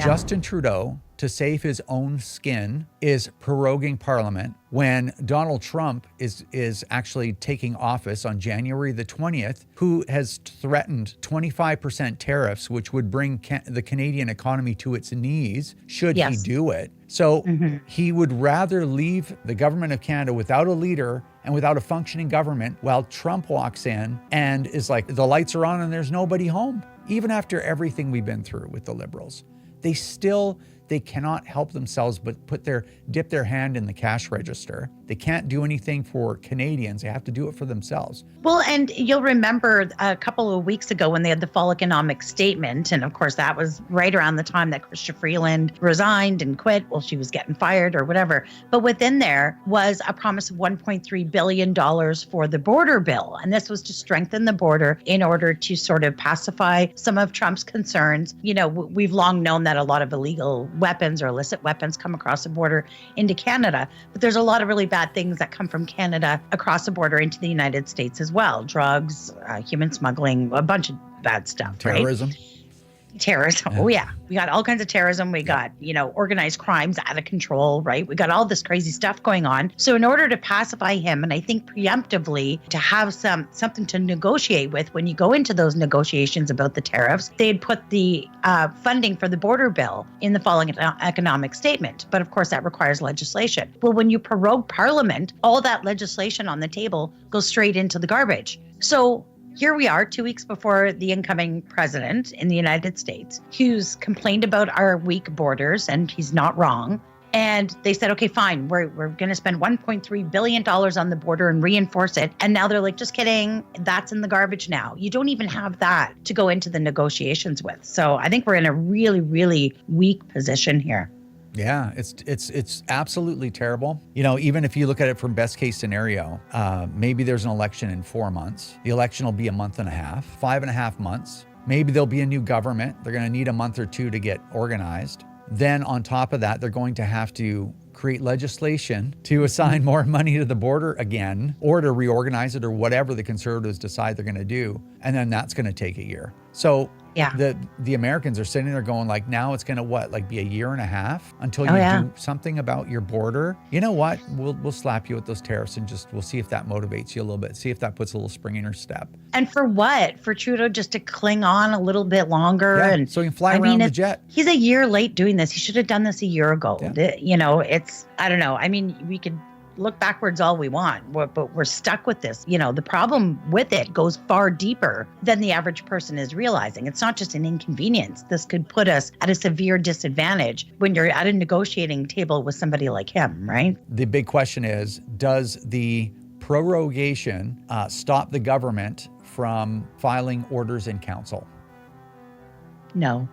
Justin Trudeau, to save his own skin, is proroguing Parliament when Donald Trump is actually taking office on January the 20th, who has threatened 25% tariffs, which would bring the Canadian economy to its knees should he do it. So he would rather leave the government of Canada without a leader and without a functioning government while Trump walks in and is like, the lights are on and there's nobody home. Even after everything we've been through with the Liberals, they cannot help themselves but dip their hand in the cash register. They can't do anything for Canadians. They have to do it for themselves. Well, and you'll remember a couple of weeks ago when they had the fall economic statement, and of course that was right around the time that Chrystia Freeland resigned and quit. Well, she was getting fired or whatever. But within there was a promise of $1.3 billion for the border bill. And this was to strengthen the border in order to sort of pacify some of Trump's concerns. You know, we've long known that a lot of illegal weapons or illicit weapons come across the border into Canada, but there's a lot of really bad things that come from Canada across the border into the United States as well. Drugs, human smuggling, a bunch of bad stuff. Terrorism. Right? Terrorism. Oh yeah. We got all kinds of terrorism. We got, organized crimes out of control, right? We got all this crazy stuff going on. So in order to pacify him, and I think preemptively to have something to negotiate with when you go into those negotiations about the tariffs, they'd put the funding for the border bill in the following economic statement. But of course that requires legislation. Well, when you prorogue Parliament, all that legislation on the table goes straight into the garbage. So here we are 2 weeks before the incoming president in the United States, who's complained about our weak borders, and he's not wrong. And they said, okay, fine, we're going to spend $1.3 billion on the border and reinforce it. And now they're like, just kidding, that's in the garbage now. You don't even have that to go into the negotiations with. So I think we're in a really, really weak position here. Yeah, it's absolutely terrible. Even if you look at it from best case scenario, maybe there's an election in 4 months. The election will be a month and a half, 5.5 months. Maybe there'll be a new government. They're going to need a month or two to get organized. Then on top of that, they're going to have to create legislation to assign more money to the border again, or to reorganize it, or whatever the Conservatives decide they're going to do. And then that's going to take a year. So yeah, the Americans are sitting there going like, now it's going to be a year and a half until you do something about your border. You know what? We'll slap you with those tariffs and we'll see if that motivates you a little bit. See if that puts a little spring in your step. And for what? For Trudeau just to cling on a little bit longer? Yeah, and so he can fly around the jet. He's a year late doing this. He should have done this a year ago. Yeah. I don't know. I mean, we could look backwards all we want, but we're stuck with this. The problem with it goes far deeper than the average person is realizing. It's not just an inconvenience. This could put us at a severe disadvantage when you're at a negotiating table with somebody like him, right? The big question is, does the prorogation stop the government from filing orders in council? No.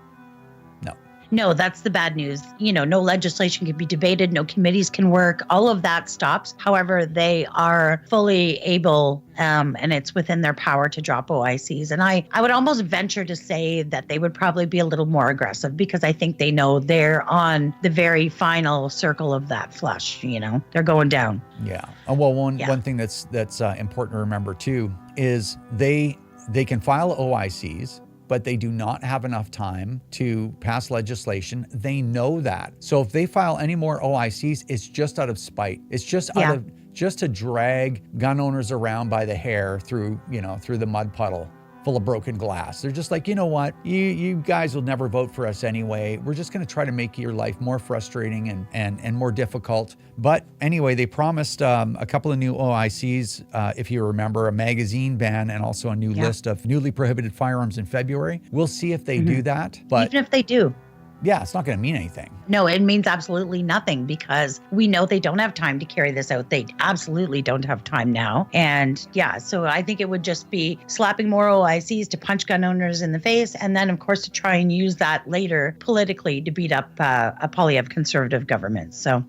No, that's the bad news. No legislation can be debated, no committees can work, all of that stops. However, they are fully able, and it's within their power to drop OICs. And I would almost venture to say that they would probably be a little more aggressive, because I think they know they're on the very final circle of that flush, they're going down. Yeah. Well, one thing that's important to remember too is they can file OICs, but they do not have enough time to pass legislation. They know that. So if they file any more OICs, it's just out of spite. It's just just to drag gun owners around by the hair through the mud puddle full of broken glass. They're just like, you know what? You guys will never vote for us anyway. We're just going to try to make your life more frustrating and more difficult. But anyway, they promised a couple of new OICs, if you remember, a magazine ban and also a new list of newly prohibited firearms in February. We'll see if they do that. But even if they do. Yeah, it's not going to mean anything. No, it means absolutely nothing, because we know they don't have time to carry this out. They absolutely don't have time now. And so I think it would just be slapping more OICs to punch gun owners in the face. And then, of course, to try and use that later politically to beat up a Poilievre conservative government. So,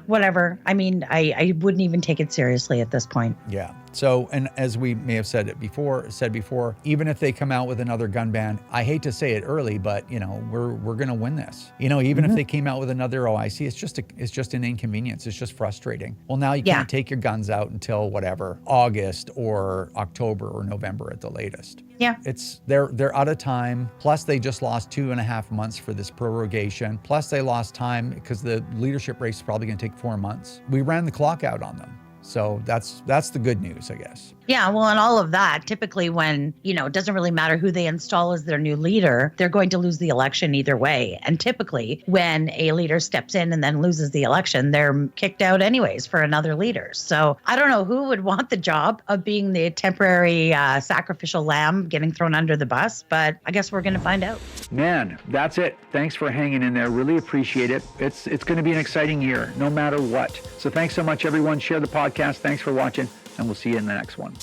whatever. I mean, I wouldn't even take it seriously at this point. Yeah. So, and as we may have said before, even if they come out with another gun ban, I hate to say it early, but we're going to win this. Even if they came out with another OIC, it's just an inconvenience. It's just frustrating. Well, now you can't take your guns out until whatever, August or October or November at the latest. Yeah. They're out of time. Plus they just lost 2.5 months for this prorogation. Plus they lost time because the leadership race is probably going to take 4 months. We ran the clock out on them. So that's the good news, I guess. Yeah, well, and all of that, typically when, it doesn't really matter who they install as their new leader, they're going to lose the election either way. And typically when a leader steps in and then loses the election, they're kicked out anyways for another leader. So I don't know who would want the job of being the temporary sacrificial lamb getting thrown under the bus, but I guess we're going to find out. Man, that's it. Thanks for hanging in there. Really appreciate it. It's going to be an exciting year, no matter what. So thanks so much, everyone. Share the podcast. Thanks for watching, and we'll see you in the next one.